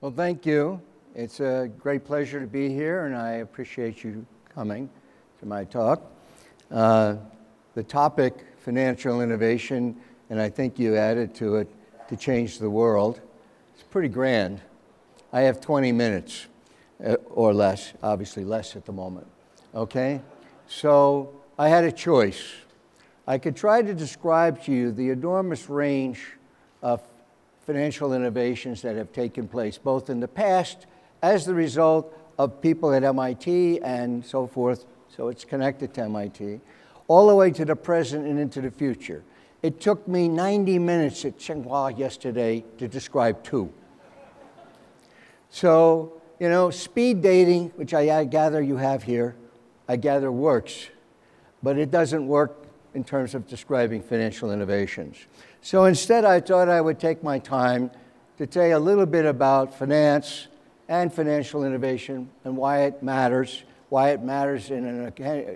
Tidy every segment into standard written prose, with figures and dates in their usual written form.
Well, thank you. It's a great pleasure to be here, and I appreciate you coming to my talk. The topic, financial innovation, and I think you added to it to change the world. It's pretty grand. I have 20 minutes or less, obviously less at the moment. Okay? So I had a choice. I could try to describe to you the enormous range of financial innovations that have taken place, both in the past as the result of people at MIT and so forth, so it's connected to MIT, all the way to the present and into the future. It took me 90 minutes at Tsinghua yesterday to describe two. So, you know, speed dating, which I gather you have here, I gather works, but it doesn't work in terms of describing financial innovations. So instead, I thought I would take my time to tell you a little bit about finance and financial innovation and why it matters in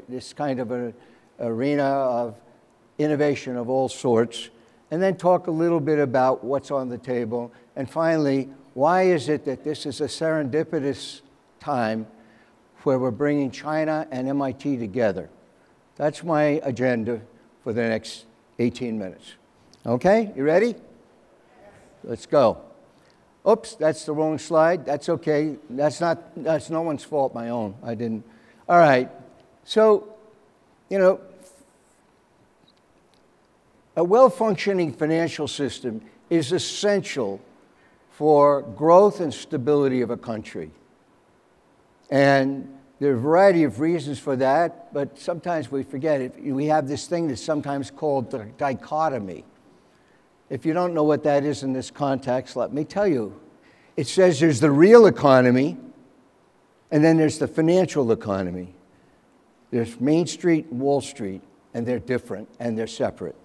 this kind of an arena of innovation of all sorts, and then talk a little bit about what's on the table, and finally, why is it that this is a serendipitous time where we're bringing China and MIT together? That's my agenda for the next 18 minutes. Okay, you ready? Let's go. Oops, that's the wrong slide. That's okay. That's no one's fault, my own. I didn't. All right. So, you know, a well-functioning financial system is essential for growth and stability of a country. And there are a variety of reasons for that, but sometimes we forget it. We have this thing that's sometimes called the dichotomy. If you don't know what that is in this context, let me tell you. It says there's the real economy, and then there's the financial economy. There's Main Street and Wall Street, and they're different, and they're separate,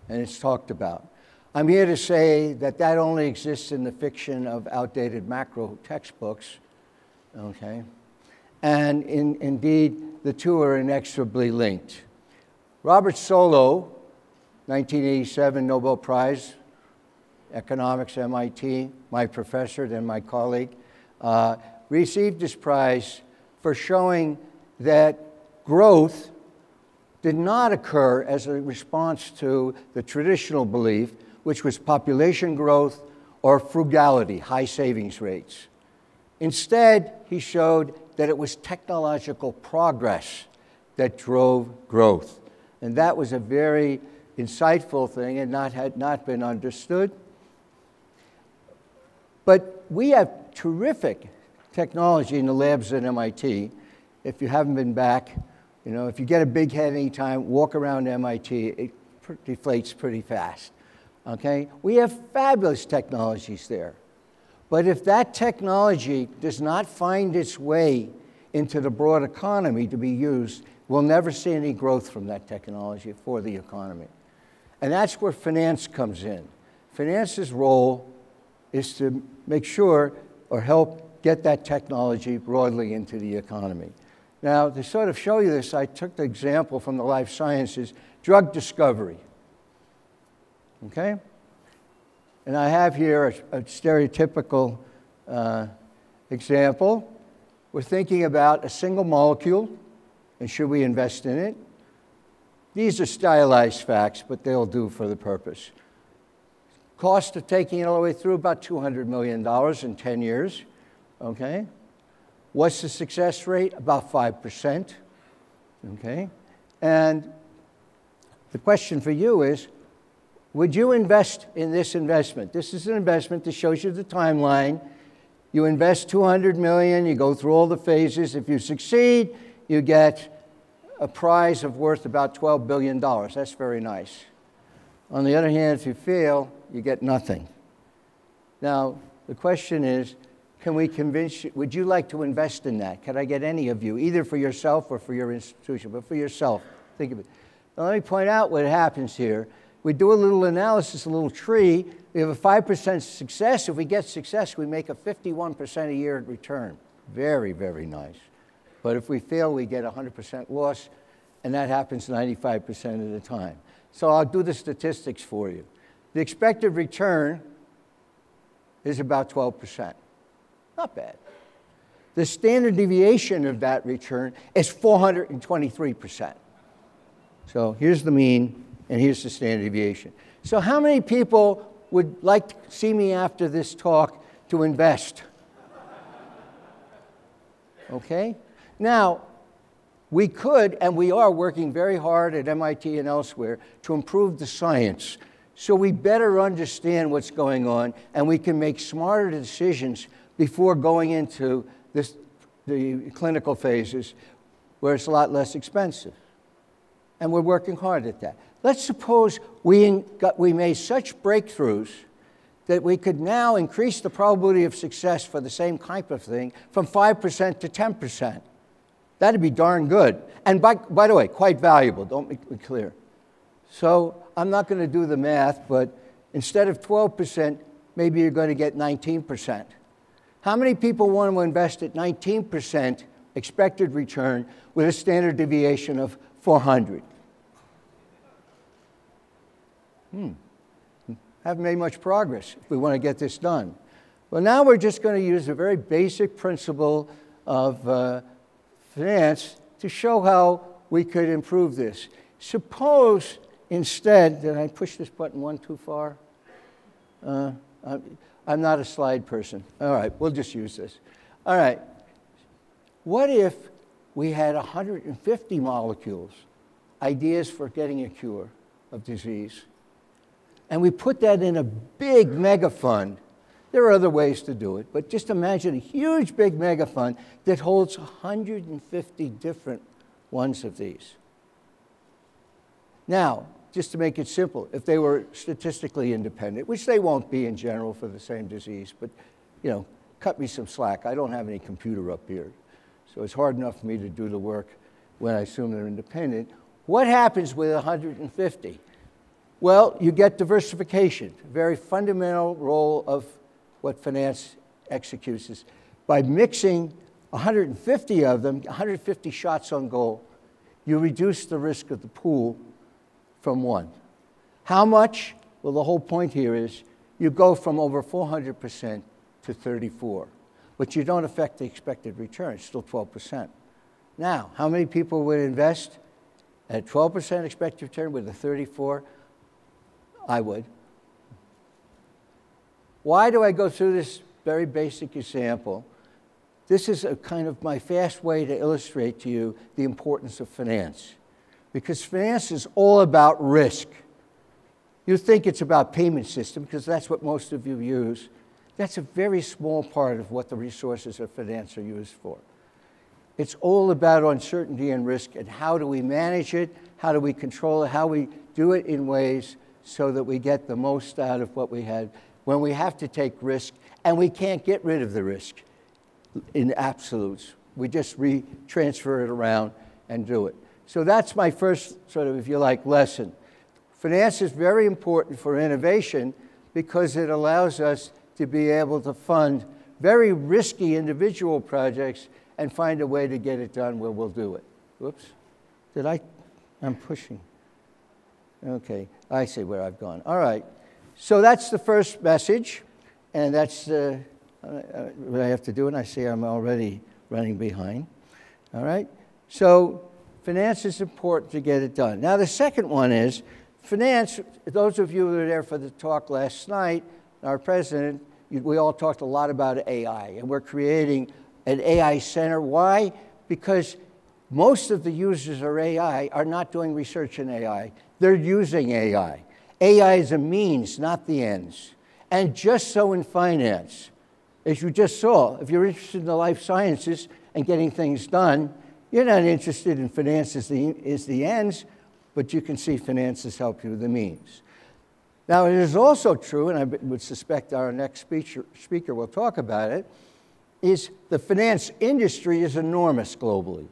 and it's talked about. I'm here to say that that only exists in the fiction of outdated macro textbooks, okay? And indeed, the two are inexorably linked. Robert Solow, 1987 Nobel Prize, economics, MIT, my professor, then my colleague, received this prize for showing that growth did not occur as a response to the traditional belief, which was population growth or frugality, high savings rates. Instead, he showed that it was technological progress that drove growth. And that was a very insightful thing and had not been understood. But we have terrific technology in the labs at MIT. If you haven't been back, you know, if you get a big head anytime, walk around MIT, it deflates pretty fast, okay? We have fabulous technologies there. But if that technology does not find its way into the broad economy to be used, we'll never see any growth from that technology for the economy. And that's where finance comes in. Finance's role is to make sure or help get that technology broadly into the economy. Now, to sort of show you this, I took the example from the life sciences, drug discovery, okay? And I have here a stereotypical example. We're thinking about a single molecule, and should we invest in it? These are stylized facts, but they'll do for the purpose. Cost of taking it all the way through, about $200 million in 10 years, okay? What's the success rate? About 5%, okay? And the question for you is, would you invest in this investment? This is an investment that shows you the timeline. You invest $200 million, you go through all the phases. If you succeed, you get a prize of worth about $12 billion. That's very nice. On the other hand, if you fail, you get nothing. Now, the question is, can we convince you, would you like to invest in that? Can I get any of you, either for yourself or for your institution, but for yourself? Think of it. Now, let me point out what happens here. We do a little analysis, a little tree. We have a 5% success. If we get success, we make a 51% a year return. Very, very nice. But if we fail, we get 100% loss, and that happens 95% of the time. So I'll do the statistics for you. The expected return is about 12%. Not bad. The standard deviation of that return is 423%. So here's the mean, and here's the standard deviation. So how many people would like to see me after this talk to invest? Okay? Now, we could, and we are working very hard at MIT and elsewhere to improve the science so we better understand what's going on and we can make smarter decisions before going into the clinical phases where it's a lot less expensive. And we're working hard at that. Let's suppose we made such breakthroughs that we could now increase the probability of success for the same type of thing from 5% to 10%. That'd be darn good. And by the way, quite valuable, don't make me clear. So I'm not going to do the math, but instead of 12%, maybe you're going to get 19%. How many people want to invest at 19% expected return with a standard deviation of 400? Haven't made much progress if we want to get this done. Well, now we're just going to use a very basic principle of finance to show how we could improve this. Suppose instead, did I push this button one too far? I'm not a slide person. All right, we'll just use this. All right, what if we had 150 molecules, ideas for getting a cure of disease, and we put that in a big mega fund? There are other ways to do it, but just imagine a huge big mega fund that holds 150 different ones of these. Now, just to make it simple, if they were statistically independent, which they won't be in general for the same disease, but cut me some slack. I don't have any computer up here, so it's hard enough for me to do the work when I assume they're independent. What happens with 150? Well, you get diversification, a very fundamental role of what finance executes is by mixing 150 of them, 150 shots on goal, you reduce the risk of the pool from 1. How much? Well, the whole point here is you go from over 400% to 34%, but you don't affect the expected return, it's still 12%. Now, how many people would invest at 12% expected return with a 34%? I would. Why do I go through this very basic example? This is a kind of my fast way to illustrate to you the importance of finance. Because finance is all about risk. You think it's about payment system, because that's what most of you use. That's a very small part of what the resources of finance are used for. It's all about uncertainty and risk, and how do we manage it, how do we control it, how we do it in ways so that we get the most out of what we had when we have to take risk, and we can't get rid of the risk in absolutes. We just transfer it around and do it. So that's my first sort of, if you like, lesson. Finance is very important for innovation because it allows us to be able to fund very risky individual projects and find a way to get it done where we'll do it. Whoops. I'm pushing. Okay, I see where I've gone. All right. So that's the first message, and that's what I have to do, and I see I'm already running behind. All right? So finance is important to get it done. Now, the second one is finance. Those of you who were there for the talk last night, our president, we all talked a lot about AI, and we're creating an AI center. Why? Because most of the users of AI are not doing research in AI. They're using AI. AI is a means, not the ends. And just so in finance, as you just saw, if you're interested in the life sciences and getting things done, you're not interested in finance as the ends, but you can see finances help you with the means. Now, it is also true, and I would suspect our next speaker will talk about it, is the finance industry is enormous globally.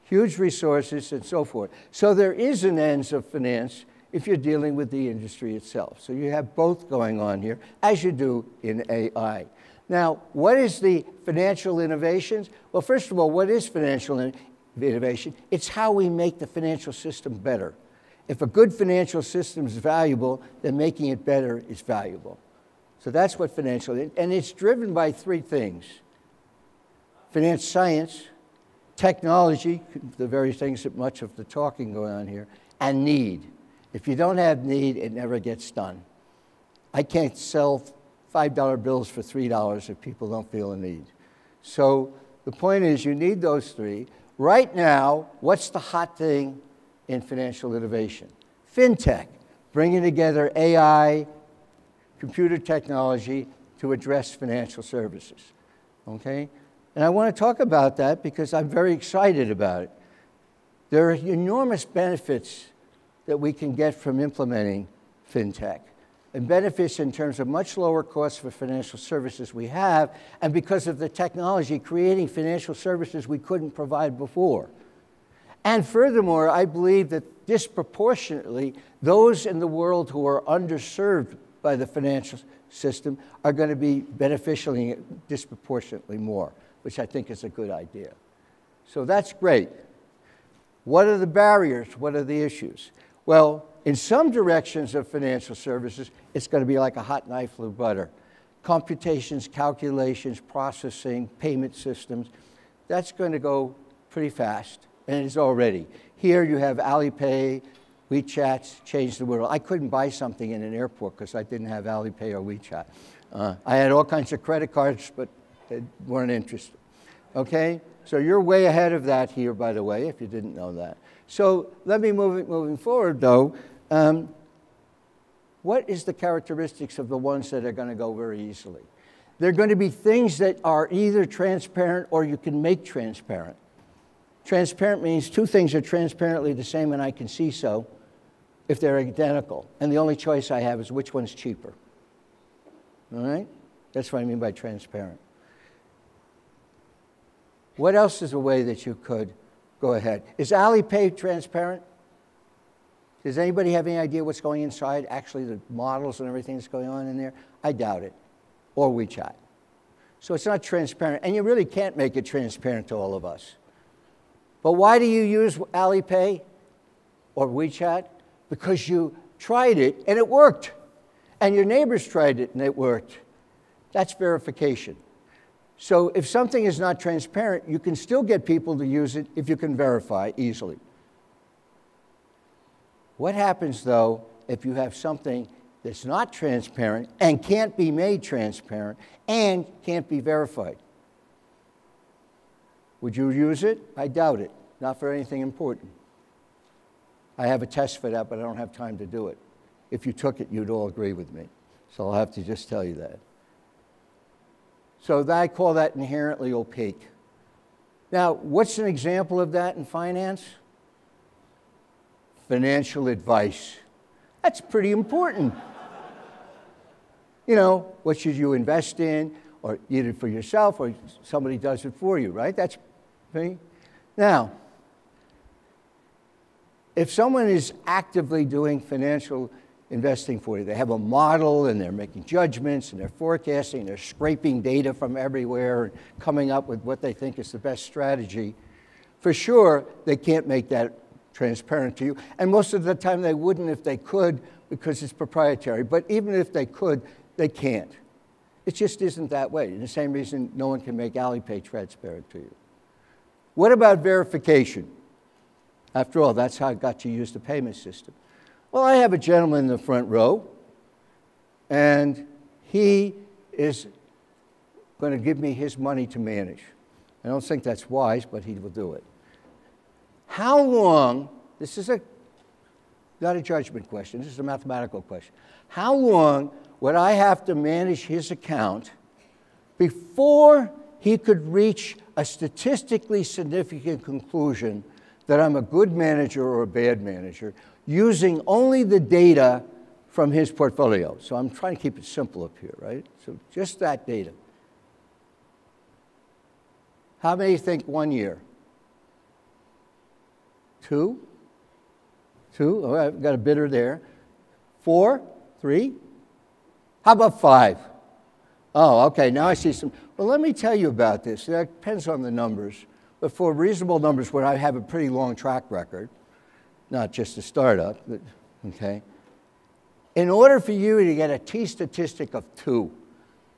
Huge resources and so forth. So there is an ends of finance if you're dealing with the industry itself. So you have both going on here, as you do in AI. Now, what is the financial innovations? Well, first of all, what is financial innovation? It's how we make the financial system better. If a good financial system is valuable, then making it better is valuable. So that's what financial, and it's driven by three things. finance science, technology, the very things that much of the talking going on here, and need. If you don't have need, it never gets done. I can't sell $5 bills for $3 if people don't feel a need. So the point is you need those three. Right now, what's the hot thing in financial innovation? FinTech, bringing together AI, computer technology to address financial services, okay? And I want to talk about that because I'm very excited about it. There are enormous benefits that we can get from implementing FinTech, and benefits in terms of much lower costs for financial services we have, and because of the technology creating financial services we couldn't provide before. And furthermore, I believe that disproportionately, those in the world who are underserved by the financial system are going to be beneficially disproportionately more, which I think is a good idea. So that's great. What are the barriers? What are the issues? Well, in some directions of financial services, it's going to be like a hot knife through butter. Computations, calculations, processing, payment systems, that's going to go pretty fast, and it's already. Here you have Alipay, WeChat's changed the world. I couldn't buy something in an airport because I didn't have Alipay or WeChat. I had all kinds of credit cards, but they weren't interested. Okay? So you're way ahead of that here, by the way, if you didn't know that. So let me moving forward, though. What is the characteristics of the ones that are going to go very easily? They're going to be things that are either transparent or you can make transparent. Transparent means two things are transparently the same and I can see so if they're identical. And the only choice I have is which one's cheaper. All right? That's what I mean by transparent. What else is a way that you could go ahead? Is Alipay transparent? Does anybody have any idea what's going inside? Actually, the models and everything that's going on in there? I doubt it. Or WeChat. So it's not transparent. And you really can't make it transparent to all of us. But why do you use Alipay or WeChat? Because you tried it and it worked. And your neighbors tried it and it worked. That's verification. So if something is not transparent, you can still get people to use it if you can verify easily. What happens, though, if you have something that's not transparent and can't be made transparent and can't be verified? Would you use it? I doubt it. Not for anything important. I have a test for that, but I don't have time to do it. If you took it, you'd all agree with me. So I'll have to just tell you that. So I call that inherently opaque. Now, what's an example of that in finance? Financial advice. That's pretty important. You know, what should you invest in, or either for yourself or somebody does it for you, right? That's me. Now, if someone is actively doing financial investing for you, they have a model and they're making judgments and they're forecasting, they're scraping data from everywhere and coming up with what they think is the best strategy, for sure they can't make that transparent to you. And most of the time they wouldn't if they could because it's proprietary. But even if they could, they can't. It just isn't that way. And the same reason no one can make Alipay transparent to you. What about verification? After all, that's how I got to use the payment system. Well, I have a gentleman in the front row, and he is going to give me his money to manage. I don't think that's wise, but he will do it. How long, this is not a judgment question, this is a mathematical question. How long would I have to manage his account before he could reach a statistically significant conclusion that I'm a good manager or a bad manager, using only the data from his portfolio? So I'm trying to keep it simple up here, right? So just that data. How many think 1 year? 2? 2? Oh, I've got a bidder there. 4? 3? How about 5? Oh, okay, now I see some. Well, let me tell you about this. That depends on the numbers. But for reasonable numbers where I have a pretty long track record, not just a startup, but, okay, in order for you to get a T statistic of 2,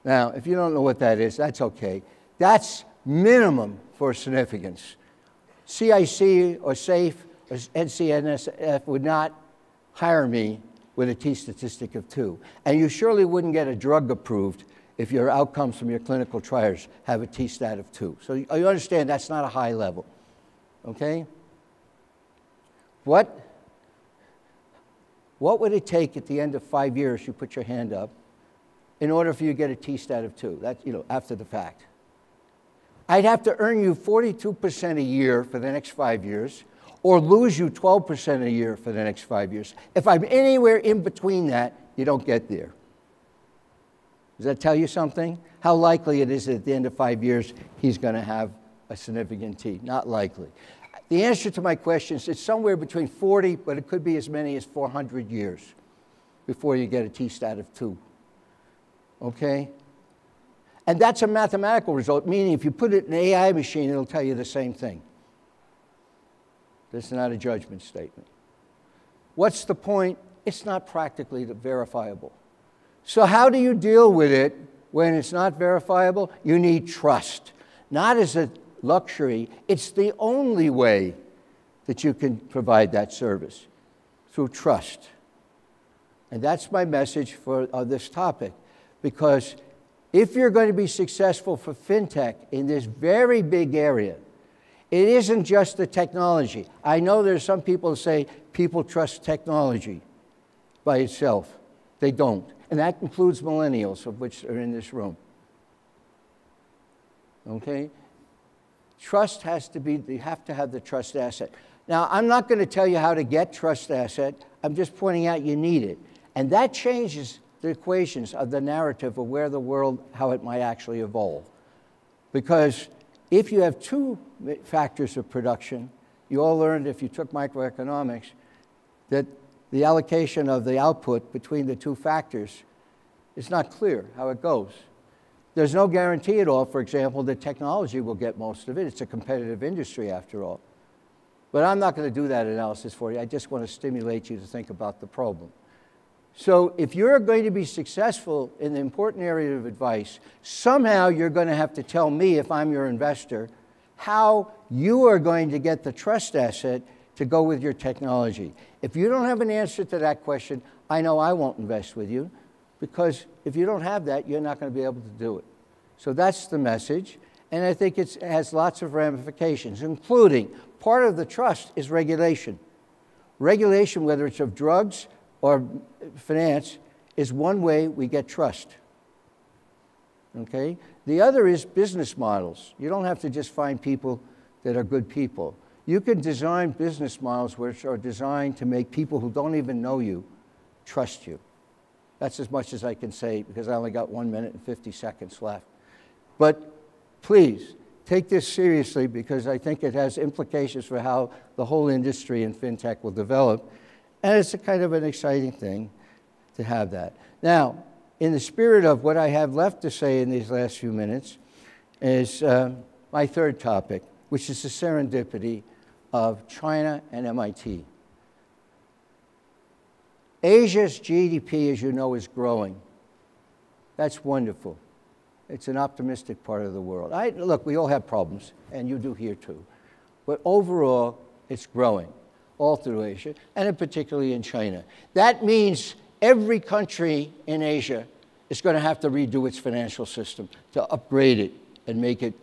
now, if you don't know what that is, that's okay. That's minimum for significance. CIC or SAFE or NCNSF would not hire me with a t-statistic of 2. And you surely wouldn't get a drug approved if your outcomes from your clinical trials have a t-stat of 2. So you understand that's not a high level, okay? What would it take at the end of 5 years, you put your hand up, in order for you to get a t-stat of 2? That's, after the fact. I'd have to earn you 42% a year for the next 5 years, or lose you 12% a year for the next 5 years. If I'm anywhere in between that, you don't get there. Does that tell you something? How likely it is that at the end of 5 years, he's going to have a significant T? Not likely. The answer to my question is it's somewhere between 40, but it could be as many as 400 years before you get a t-stat of 2. Okay? And that's a mathematical result, meaning if you put it in an AI machine, it'll tell you the same thing. This is not a judgment statement. What's the point? It's not practically verifiable. So how do you deal with it when it's not verifiable? You need trust. Not as a luxury, it's the only way that you can provide that service, through trust. And that's my message for this topic, because if you're going to be successful for fintech in this very big area, it isn't just the technology. I know there's some people who say people trust technology by itself. They don't. And that includes millennials, of which are in this room. Okay? Trust has to be, you have to have the trust asset. Now, I'm not going to tell you how to get trust asset. I'm just pointing out you need it. And that changes the equations of the narrative of where the world, how it might actually evolve. Because if you have 2 factors of production, you all learned if you took microeconomics that the allocation of the output between the 2 factors is not clear how it goes. There's no guarantee at all, for example, that technology will get most of it. It's a competitive industry after all. But I'm not going to do that analysis for you. I just want to stimulate you to think about the problem. So if you're going to be successful in the important area of advice, somehow you're going to have to tell me, if I'm your investor, how you are going to get the trust asset to go with your technology. If you don't have an answer to that question, I know I won't invest with you, because if you don't have that, you're not going to be able to do it. So that's the message, and I think it has lots of ramifications, including part of the trust is regulation. Regulation, whether it's of drugs or finance, is one way we get trust. Okay? The other is business models. You don't have to just find people that are good people. You can design business models which are designed to make people who don't even know you trust you. That's as much as I can say, because I only got 1 minute and 50 seconds left. But please, take this seriously, because I think it has implications for how the whole industry in fintech will develop. And it's a kind of an exciting thing to have that. Now, in the spirit of what I have left to say in these last few minutes is my third topic, which is the serendipity of China and MIT. Asia's GDP, as you know, is growing. That's wonderful. It's an optimistic part of the world. Look, we all have problems, and you do here too. But overall, it's growing all through Asia, and particularly in China. That means every country in Asia is going to have to redo its financial system to upgrade it and make it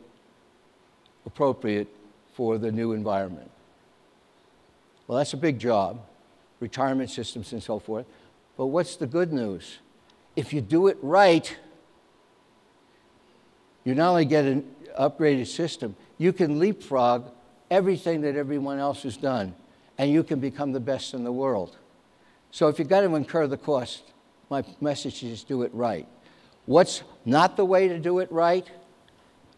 appropriate for the new environment. Well, that's a big job, retirement systems and so forth. But what's the good news? If you do it right, you not only get an upgraded system, you can leapfrog everything that everyone else has done, and you can become the best in the world. So if you've got to incur the cost, my message is do it right. What's not the way to do it right?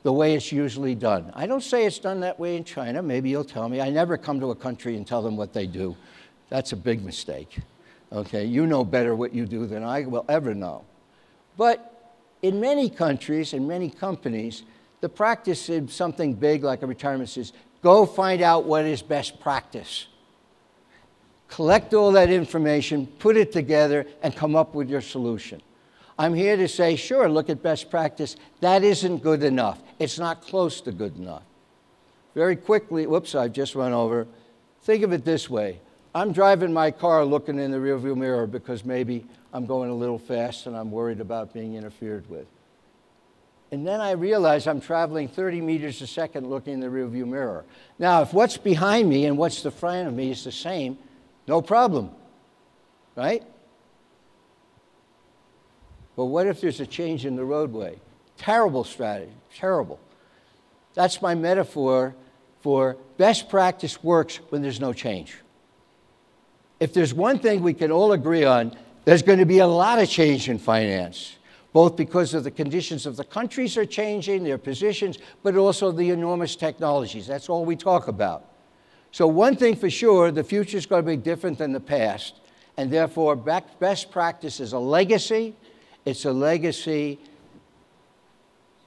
The way it's usually done. I don't say it's done that way in China. Maybe you'll tell me. I never come to a country and tell them what they do. That's a big mistake. Okay, you know better what you do than I will ever know. But in many countries and many companies, the practice is something big like a retirement system. Go find out what is best practice. Collect all that information, put it together, and come up with your solution. I'm here to say, sure, look at best practice. That isn't good enough. It's not close to good enough. Very quickly, whoops, I've just run over. Think of it this way. I'm driving my car looking in the rearview mirror because maybe I'm going a little fast and I'm worried about being interfered with. And then I realize I'm traveling 30 meters a second looking in the rearview mirror. Now, if what's behind me and what's in front of me is the same, no problem, right? But what if there's a change in the roadway? Terrible strategy, terrible. That's my metaphor for best practice works when there's no change. If there's one thing we can all agree on, there's going to be a lot of change in finance, both because of the conditions of the countries are changing, their positions, but also the enormous technologies. That's all we talk about. So one thing for sure, the future is going to be different than the past, and therefore best practice is a legacy. It's a legacy,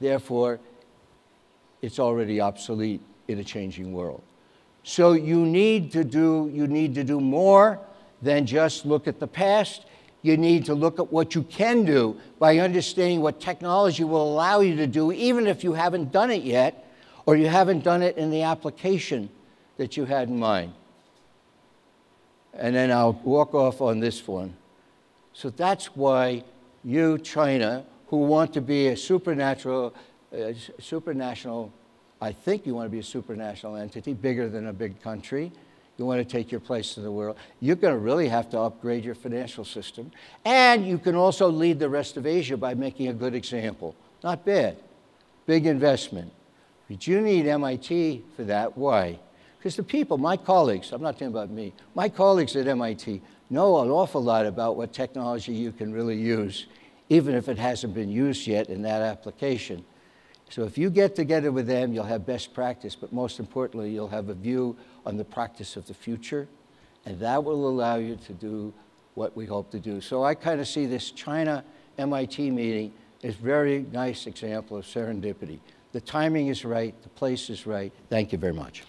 therefore it's already obsolete in a changing world. So you need to do more than just look at the past. You need to look at what you can do by understanding what technology will allow you to do, even if you haven't done it yet, or you haven't done it in the application that you had in mind. And then I'll walk off on this one. So that's why you, China, who want to be a supranational, I think you want to be a supranational entity, bigger than a big country. You want to take your place in the world. You're going to really have to upgrade your financial system. And you can also lead the rest of Asia by making a good example. Not bad. Big investment. But you need MIT for that. Why? Because the people, my colleagues, I'm not talking about me, my colleagues at MIT know an awful lot about what technology you can really use, even if it hasn't been used yet in that application. So if you get together with them, you'll have best practice, but most importantly, you'll have a view on the practice of the future, and that will allow you to do what we hope to do. So I kind of see this China-MIT meeting as a very nice example of serendipity. The timing is right, the place is right. Thank you very much.